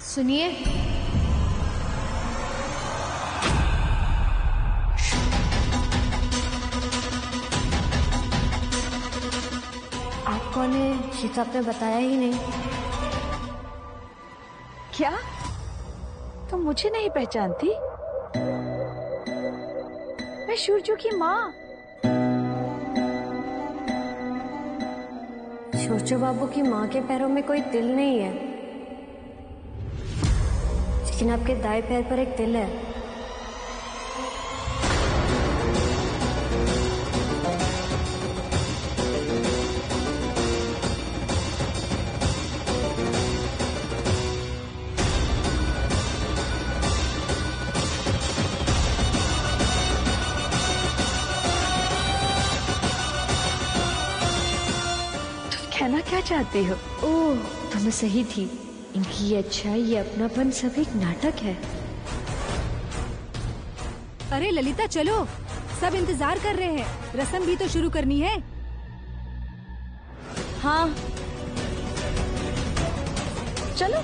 सुनिए, आप कौन है ये तो आपने बताया ही नहीं। क्या तुम मुझे नहीं पहचानती? मैं सूरज की माँ। सूरज बाबू की माँ के पैरों में कोई तिल नहीं है, लेकिन आपके दाएं पैर पर एक तिल है। कहना क्या चाहती हो? ओह, तो मैं सही थी। इनकी ये अच्छाई, ये अपनापन सब एक नाटक है। अरे ललिता चलो, सब इंतजार कर रहे हैं, रस्म भी तो शुरू करनी है। हाँ चलो।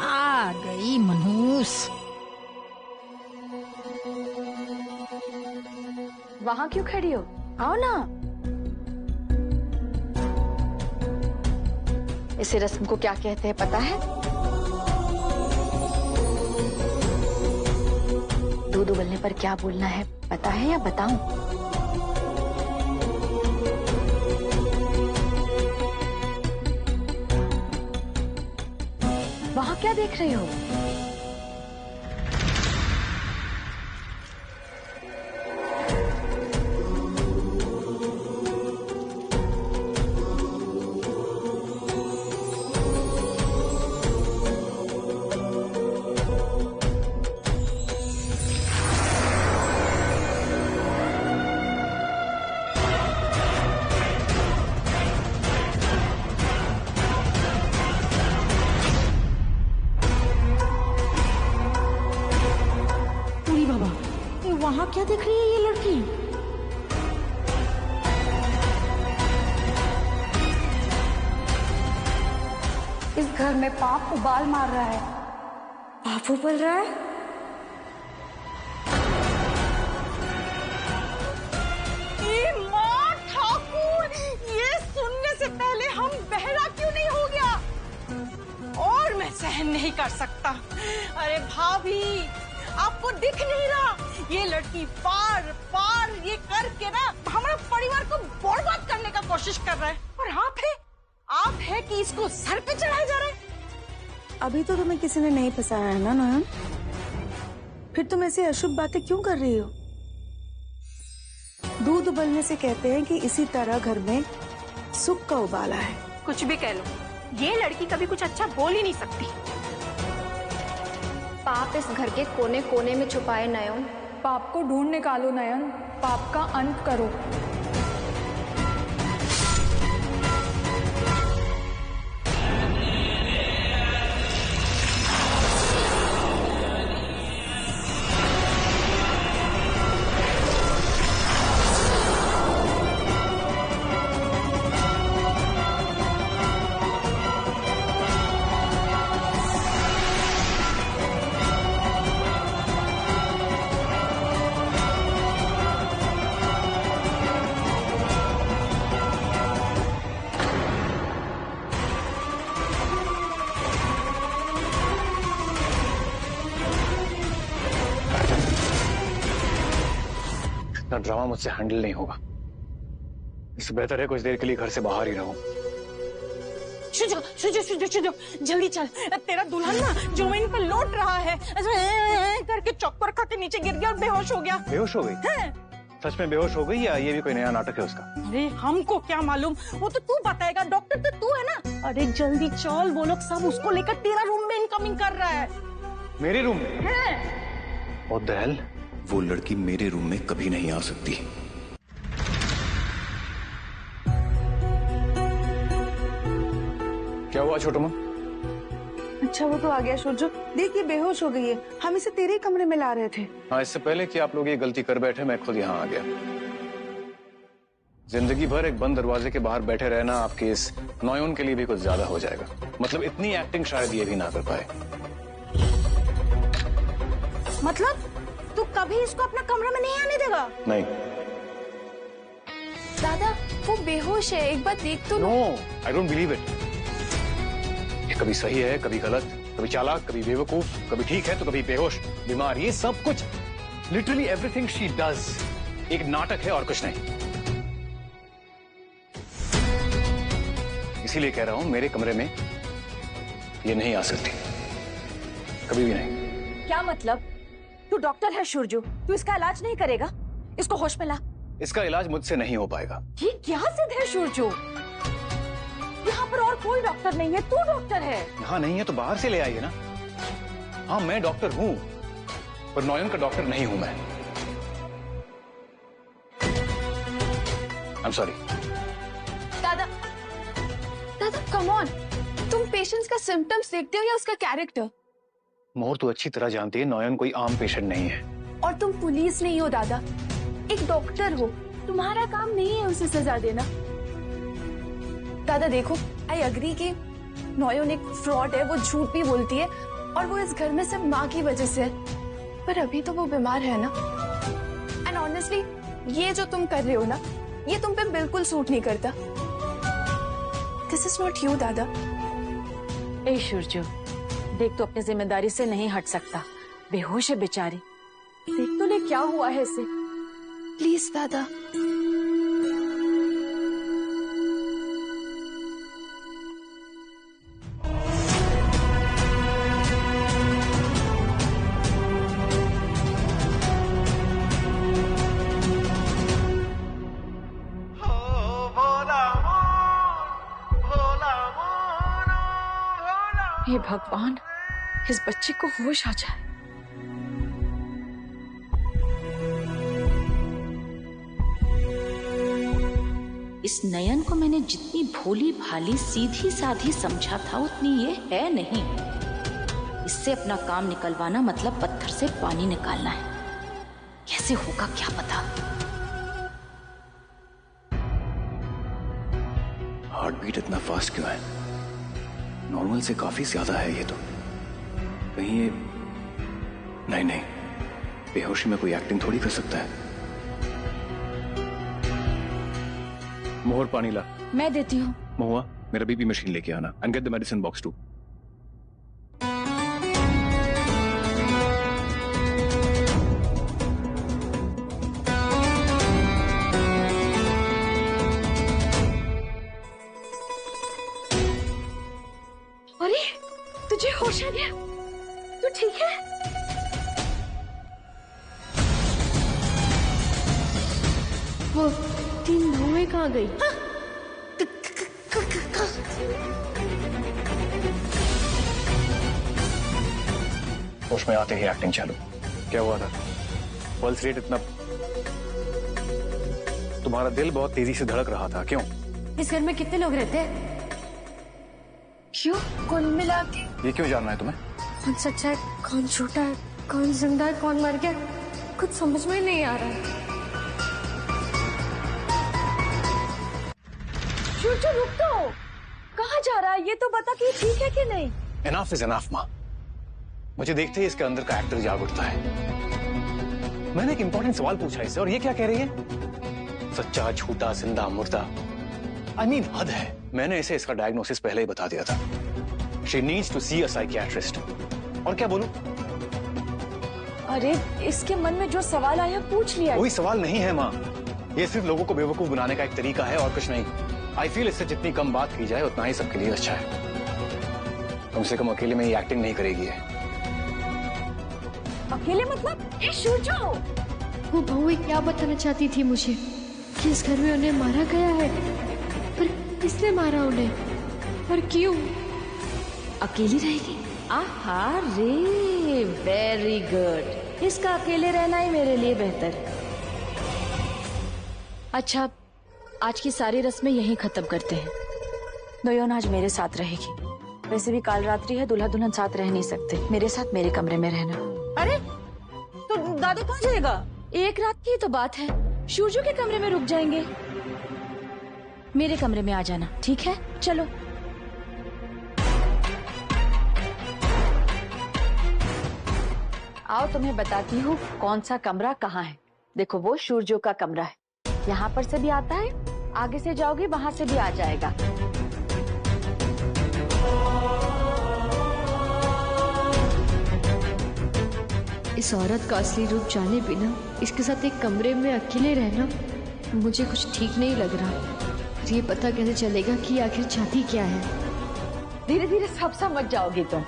आ गई मनहूस। वहाँ क्यों खड़ी हो? आओ ना। इस रस्म को क्या कहते हैं पता है? दूध उबलने पर क्या बोलना है पता है या बताऊं? वहाँ क्या देख रही हो? वहाँ क्या देख रही है ये लड़की? इस घर में पाप उबाल मार रहा है। पाप उबल रहा है? माँ ठाकुर, ये सुनने से पहले हम बहरा क्यों नहीं हो गया? और मैं सहन नहीं कर सकता। अरे भाभी, आपको दिख नहीं रहा? ये लड़की पार पार ये करके ना हमारे परिवार को बर्बाद करने का कोशिश कर रहा है। और आप है कि इसको सर पे चढ़ाए जा रहे हैं। अभी तो तुम्हें किसी ने नहीं फंसाया है ना नयन? फिर तुम ऐसी अशुभ बातें क्यों कर रही हो? दूध उबलने से कहते हैं कि इसी तरह घर में सुख का उबाला है। कुछ भी कह लो, ये लड़की कभी कुछ अच्छा बोल ही नहीं सकती। पाप इस घर के कोने कोने में छुपाए नयन। पाप को ढूंढ निकालो नयन, पाप का अंत करो। ड्रामा मुझसे हैंडल नहीं होगा। इससे बेहतर है कुछ देर के लिए घर से बाहर ही रहूं। शुजो, जल्दी चल। तेरा दुल्हन ना जमीन पे लौट रहा है, ऐसे करके चक्कर खा के नीचे गिर गया और बेहोश हो गया। बेहोश हो गई? सच में बेहोश हो गई या ये भी कोई नया नाटक है उसका? अरे हमको क्या मालूम, वो तो तू बताएगा, डॉक्टर तो तू है ना। अरे जल्दी चल, वो लोग सब उसको लेकर तेरा रूम में इनकमिंग कर रहा है। मेरे रूम में? What the hell? वो लड़की मेरे रूम में कभी नहीं आ सकती। क्या हुआ छोटू माँ? अच्छा वो तो आ गया सूरज। देख ये बेहोश हो गई है, हम इसे तेरे ही कमरे में ला रहे थे। हाँ, इससे पहले कि आप लोग ये गलती कर बैठे मैं खुद यहाँ आ गया। जिंदगी भर एक बंद दरवाजे के बाहर बैठे रहना आपके इस नॉयन के लिए भी कुछ ज्यादा हो जाएगा। मतलब इतनी एक्टिंग शायद ये भी ना कर पाए। मतलब तू कभी इसको अपना कमरा में नहीं आने देगा? नहीं। दादा वो बेहोश है, एक बार देख तो लो। No, I don't believe it. ये कभी सही है, कभी गलत, कभी चालाक, कभी बेवकूफ, कभी ठीक है तो कभी बेहोश, बीमार, ये सब कुछ लिटरली एवरीथिंग शी डज एक नाटक है और कुछ नहीं। इसीलिए कह रहा हूं मेरे कमरे में ये नहीं आ सकती, कभी भी नहीं। क्या मतलब? तू डॉक्टर है सूरज, तू इसका इलाज नहीं करेगा? इसको होश में ला। इसका इलाज मुझसे नहीं हो पाएगा। ये क्या जिद है सूरज? यहाँ पर और कोई डॉक्टर नहीं है, तू डॉक्टर है। यहाँ नहीं है तो बाहर से ले आइए ना। हाँ मैं डॉक्टर हूं, पर नॉयन का डॉक्टर नहीं हूं मैं। I am sorry. दादा दादा कम ऑन, तुम पेशेंट्स का सिम्टम्स देखते हो या उसका कैरेक्टर? मोहर तू अच्छी तरह जानती है नॉयन कोई आम पेशेंट नहीं है। और तुम पुलिस नहीं हो दादा, एक डॉक्टर हो, तुम्हारा काम नहीं है उसे सजा देना। दादा देखो, आई अग्री कि नॉयन एक फ्रॉड है, वो झूठ भी बोलती है और वो इस घर में सिर्फ माँ की वजह से है, पर अभी तो वो बीमार है ना। एंड ऑनेस्टली ये जो तुम कर रहे हो ना, ये तुम पे बिल्कुल सूट नहीं करता। दिस इज नॉट यू दादा। ए सूरज, देख तो अपनी जिम्मेदारी से नहीं हट सकता, बेहोश है बेचारी। देख तो ले क्या हुआ है इसे। प्लीज दादा। हे भगवान, इस बच्चे को होश आ जाए। इस नयन को मैंने जितनी भोली भाली सीधी साधी समझा था उतनी ये है नहीं। इससे अपना काम निकलवाना मतलब पत्थर से पानी निकालना है। कैसे होगा क्या पता। हार्ट बीट इतना फास्ट क्यों है? नॉर्मल से काफी ज्यादा है ये तो। कहीं ये नहीं, बेहोशी में कोई एक्टिंग थोड़ी कर सकता है। मोहर पानी ला। मैं देती हूँ। महुआ मेरा बीपी मशीन लेके आना and get the medicine box too. अरे तुझे होश आ गया? तू ठीक है? वो तीन धुएं कहाँ गई? होश में आते ही एक्टिंग चालू। क्या हुआ था? पल्स रेट इतना, तुम्हारा दिल बहुत तेजी से धड़क रहा था, क्यों? इस घर में कितने लोग रहते हैं? क्यों? कुल मिला के ये क्यों जानना है तुम्हें? कौन सच्चा है, कौन झूठा है, कौन जिंदा है, कौन मर गया, कुछ समझ में नहीं आ रहा है। सूरज रुक तो, कहाँ जा रहा है? ये तो बता कि ठीक है कि नहीं। एनफ इज एनफ माँ। मुझे देखते ही इसके अंदर का एक्टर जाग उठता है। मैंने एक इंपॉर्टेंट सवाल पूछा इससे और ये क्या कह रही है? सच्चा, झूठा, जिंदा, मुर्दा। आई मीन हद है। मैंने इसे इसका डायग्नोसिस पहले ही बता दिया था। She needs to see a psychiatrist. और क्या बोलूं? अरे इसके मन में जो सवाल आया पूछ लिया। कोई सवाल नहीं है माँ, ये सिर्फ लोगों को बेवकूफ बनाने का एक तरीका है और कुछ नहीं। आई फील इससे जितनी कम बात की जाए उतना ही सबके लिए अच्छा है। कम से कम अकेले में ये एक्टिंग नहीं करेगी है। अकेले मतलब? सूरजो, वो बहू क्या बताना चाहती थी मुझे कि इस घर में उन्हें मारा गया है, पर किसने मारा उन्हें और क्यों? अकेली रहेगी? आहा रे, वेरी गुड। इसका अकेले रहना ही मेरे लिए बेहतर है। अच्छा, आज की सारी रस्में यहीं खत्म करते हैं। नयन आज मेरे साथ रहेगी वैसे भी काल रात्रि है, दूल्हा दुल्हन साथ रह नहीं सकते। मेरे साथ मेरे कमरे में रहना। अरे तो दादू कहाँ जाएगा? एक रात की तो बात है, सूरजू के कमरे में रुक जाएंगे। मेरे कमरे में आ जाना, ठीक है? चलो। आओ तुम्हें बताती हूँ कौन सा कमरा कहाँ है। देखो वो सूरजू का कमरा है, यहाँ पर से भी आता है, आगे से जाओगे वहां से भी आ जाएगा। इस औरत का असली रूप जाने बिना इसके साथ एक कमरे में अकेले रहना मुझे कुछ ठीक नहीं लग रहा। ये पता कैसे चलेगा कि आखिर चाहती क्या है? धीरे धीरे सब समझ जाओगी तुम।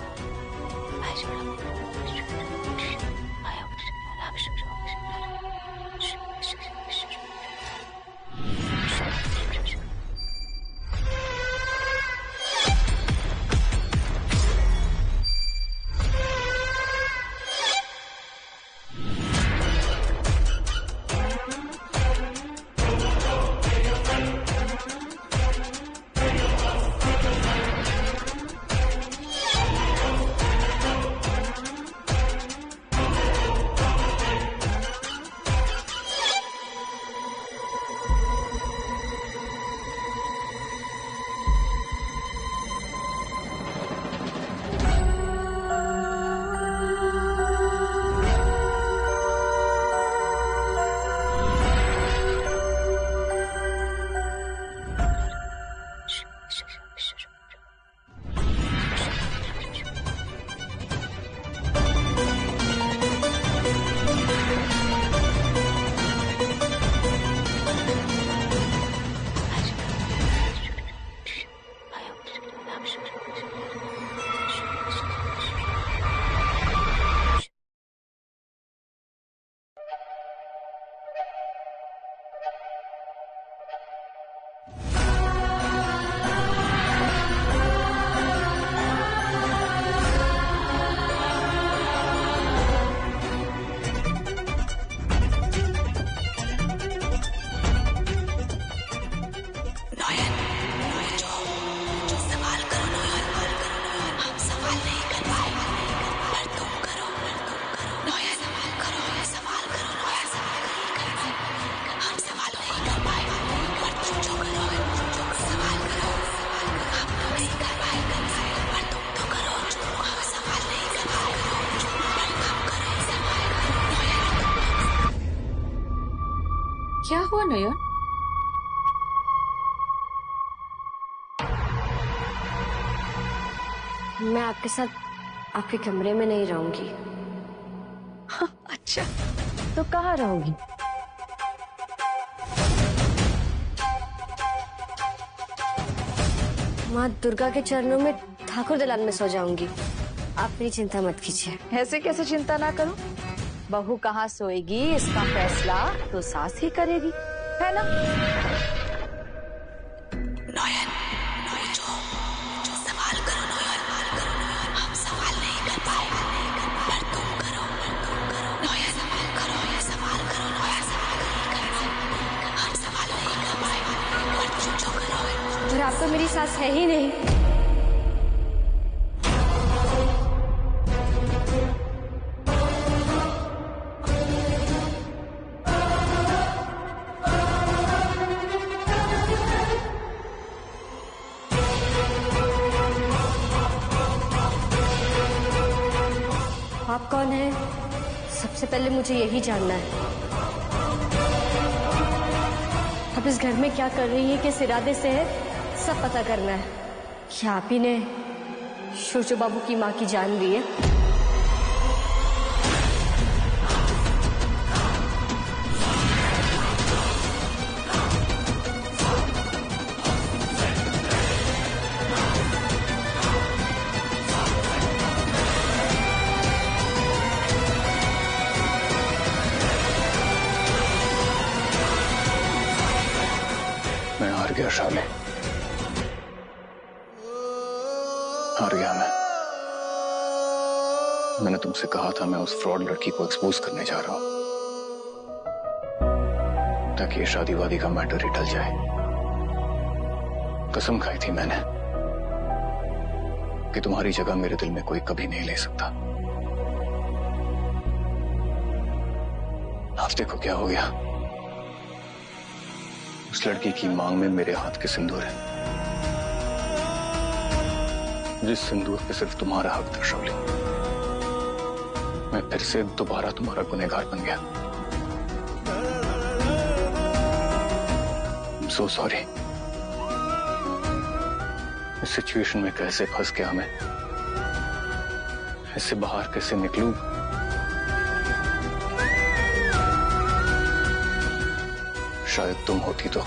क्या हुआ नयन? मैं आपके साथ आपके कमरे में नहीं रहूंगी। अच्छा, तो कहाँ रहोगी? माँ दुर्गा के चरणों में ठाकुर दलान में सो जाऊंगी। आप मेरी चिंता मत कीजिए। ऐसे कैसे चिंता ना करूं? बहू कहाँ सोएगी इसका फैसला तो सास ही करेगी, है ना? नयन, जो सवाल करो नयन, हम सवाल नहीं कर पाए, पर तुम करो, नयन सवाल करो, नयन हम सवाल नहीं कर पाए, पर तुम जो करो। और आप तो मेरी सास है ही नहीं। आप कौन है? सबसे पहले मुझे यही जानना है। आप इस घर में क्या कर रही है, किस इरादे से है, सब पता करना है। क्या आप ही ने सूरजू बाबू की माँ की जान ली है? हार गया शाले, हार गया मैंने तुमसे कहा था मैं उस फ्रॉड लड़की को एक्सपोज करने जा रहा हूं ताकि ये शादी वादी का मैटर ही टल जाए। कसम खाई थी मैंने, कि तुम्हारी जगह मेरे दिल में कोई कभी नहीं ले सकता। आप देखो क्या हो गया। उस लड़की की मांग में मेरे हाथ के सिंदूर है, जिस सिंदूर पे सिर्फ तुम्हारा हक था शौली। मैं फिर से दोबारा तुम्हारा गुनहगार बन गया। I'm so sorry। इस सिचुएशन में कैसे फंस गया मैं, इससे बाहर कैसे निकलूं? शायद तुम होती तो।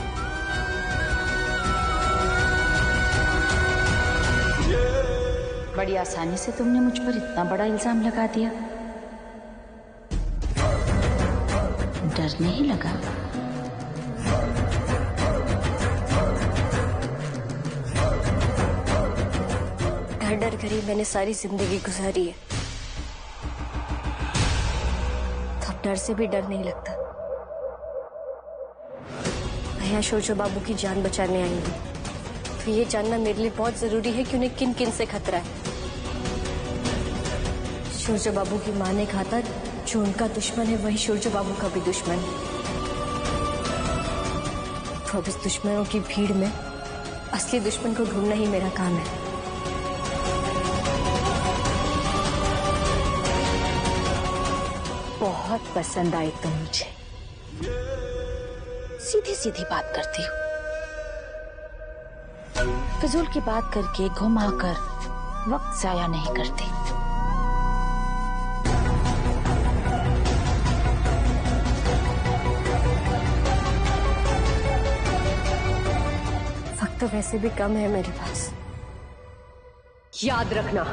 बड़ी आसानी से तुमने मुझ पर इतना बड़ा इल्जाम लगा दिया। डर नहीं लगा? डर डर कर ही मैंने सारी जिंदगी गुजारी है, तो अब डर से भी डर नहीं लगता। मैं यहाँ शौर्य बाबू की जान बचाने आई हूँ, तो ये जानना मेरे लिए बहुत जरूरी है कि उन्हें किन किन से खतरा है। शौर्य बाबू की मां ने कहा था जो उनका दुश्मन है वही शौर्य बाबू का भी दुश्मन है। तो अब इस दुश्मनों की भीड़ में असली दुश्मन को ढूंढना ही मेरा काम है। बहुत पसंद आई तुम मुझे। सीधी सीधी बात करती हो, फिजूल की बात करके घुमाकर वक्त जाया नहीं करती। वक्त तो वैसे भी कम है मेरे पास। याद रखना,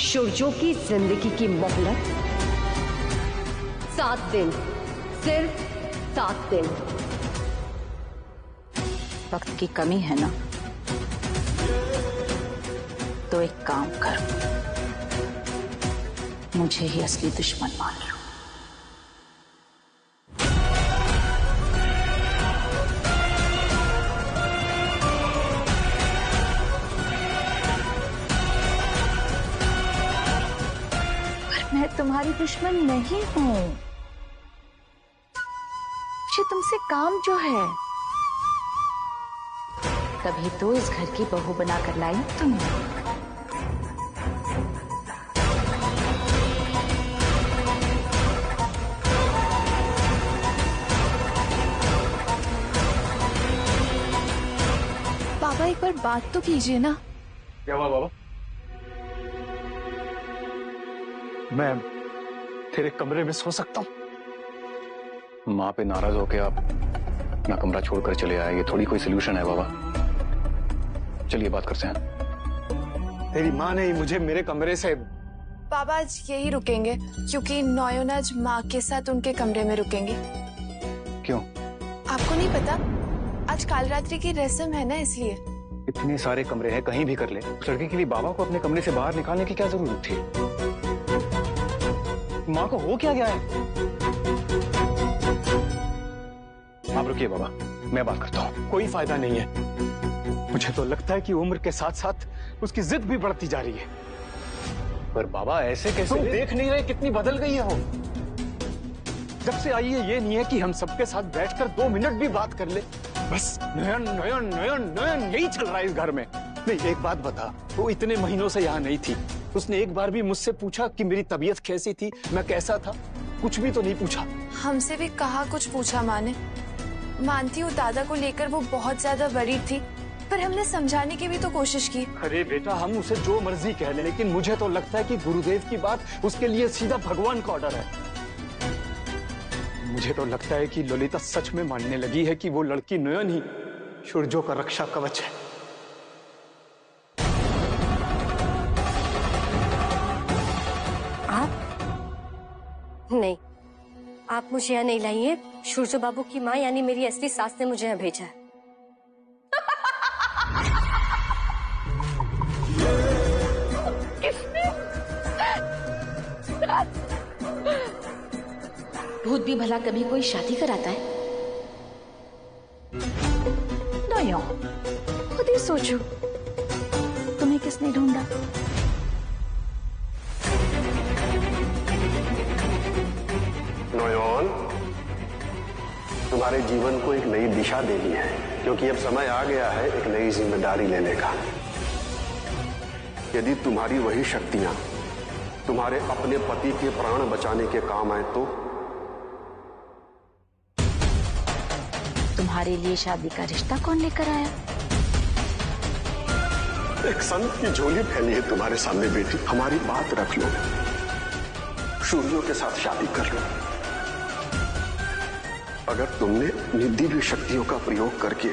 शौर्यों की जिंदगी की मोहलत 7 दिन, सिर्फ 7 दिन। वक्त की कमी है ना, तो एक काम कर, मुझे ही असली दुश्मन मान लो। पर मैं तुम्हारी दुश्मन नहीं हूं। मुझे तुमसे काम जो है, तभी तो इस घर की बहू बनाकर लाई तुम। बाबा एक बार बात तो कीजिए ना। क्या हुआ बाबा? मैं तेरे कमरे में सो सकता हूँ? माँ पे नाराज होके आप अपना कमरा छोड़कर चले आए, ये थोड़ी कोई सोल्यूशन है बाबा। चलिए बात करते हैं। तेरी माँ ने मुझे मेरे कमरे से। बाबा आज यही रुकेंगे क्योंकि नॉयन आज माँ के साथ उनके कमरे में रुकेंगे। क्यों? आपको नहीं पता? आज काल रात्रि की रस्म है ना, इसलिए। इतने सारे कमरे हैं, कहीं भी कर ले। उस लड़के के लिए बाबा को अपने कमरे से बाहर निकालने की क्या जरूरत थी? माँ को हो क्या गया है? आप रुकिए बाबा, मैं बात करता हूँ। कोई फायदा नहीं है। मुझे तो लगता है कि उम्र के साथ साथ उसकी जिद भी बढ़ती जा रही है। पर बाबा ऐसे कैसे? तुम देख नहीं रहे कितनी बदल गई है वो? जब से आई है ये नहीं है कि हम सबके साथ बैठकर 2 मिनट भी बात कर ले। बस नयन नयन नयन नयन यही चल रहा है इस घर में। नहीं, एक बात बता, वो इतने महीनों से यहाँ नहीं थी, उसने एक बार भी मुझसे पूछा कि मेरी तबीयत कैसी थी, मैं कैसा था? कुछ भी तो नहीं पूछा। हमसे भी कहा कुछ पूछा माँ ने। मानती हूँ दादा को लेकर वो बहुत ज्यादा वरीड थी, पर हमने समझाने की भी तो कोशिश की। अरे बेटा, हम उसे जो मर्जी कह ले, लेकिन मुझे तो लगता है कि गुरुदेव की बात उसके लिए सीधा भगवान का ऑर्डर है। मुझे तो लगता है कि ललिता सच में मानने लगी है कि वो लड़की नयन ही शौर्यों का रक्षा कवच है। आप? नहीं, आप मुझे यहाँ नहीं लाइए। शौर्य बाबू की माँ यानी मेरी असली सास ने मुझे यहाँ भेजा है। भूत भी भला कभी कोई शादी कराता है? नया खुद ही सोचो, तुम्हें किसने ढूंढा? तुम्हारे जीवन को एक नई दिशा देनी है, क्योंकि अब समय आ गया है एक नई जिम्मेदारी लेने का। यदि तुम्हारी वही शक्तियां तुम्हारे अपने पति के प्राण बचाने के काम आए तो? तुम्हारे लिए शादी का रिश्ता कौन लेकर आया? एक संत की झोली फैली है तुम्हारे सामने बेटी। हमारी बात रख लो, सूर्यों के साथ शादी कर लो। अगर तुमने अपनी दिव्य शक्तियों का प्रयोग करके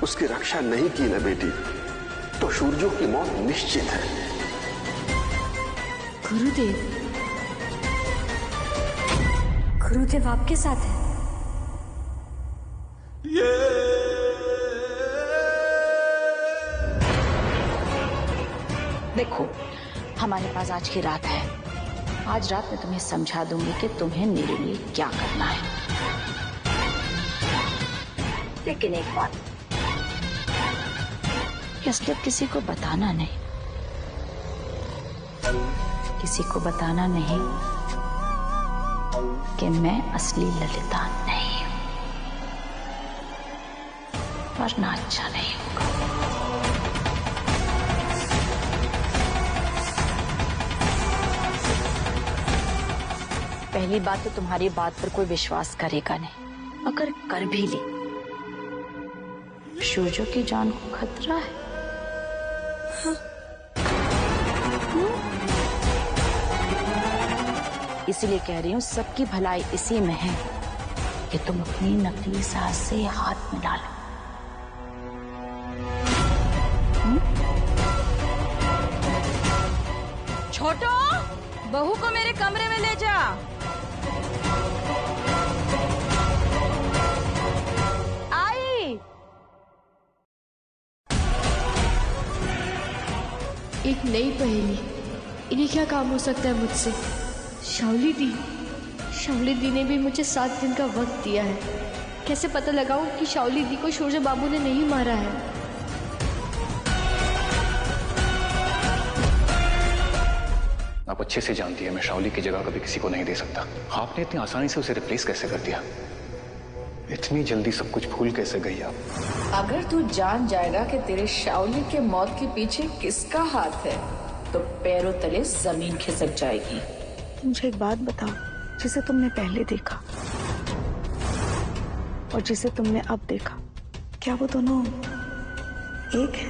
उसकी रक्षा नहीं की ना बेटी, तो सूर्यों की मौत निश्चित है। गुरुदेव, गुरुदेव आपके साथ है? देखो, हमारे पास आज की रात है। आज रात मैं तुम्हें समझा दूंगी कि तुम्हें मेरे लिए क्या करना है। लेकिन एक बात, इसलिए किसी को बताना नहीं, किसी को बताना नहीं कि मैं असली ललिता नहीं हूं, वरना अच्छा नहीं होगा। पहली बात तो तुम्हारी बात पर कोई विश्वास करेगा नहीं। अगर कर भी ली, सूर्य की जान को खतरा है। इसीलिए कह रही हूं, सबकी भलाई इसी में है कि तुम अपनी नकली सास से हाथ मिला लो। छोटो, बहू को मेरे कमरे में ले जा। आई। एक नई पहेली। इन्हें क्या काम हो सकता है मुझसे? शाओली दी ने भी मुझे 7 दिन का वक्त दिया है। कैसे पता लगाऊं कि शाओली दी को सूर्य बाबू ने नहीं मारा है? आप अच्छे से जानती है मैं शाओली की जगह कभी किसी को नहीं दे सकता। आपने इतनी आसानी से उसे रिप्लेस कैसे कर दिया? इतनी जल्दी सब कुछ भूल कैसे गई आप? अगर तू जान जाएगा कि तेरे शाओली के मौत के पीछे किसका हाथ है, तो पैरों तले जमीन खिसक जाएगी। मुझे एक बात बताओ, जिसे तुमने पहले देखा और जिसे तुमने अब देखा, क्या वो दोनों एक है?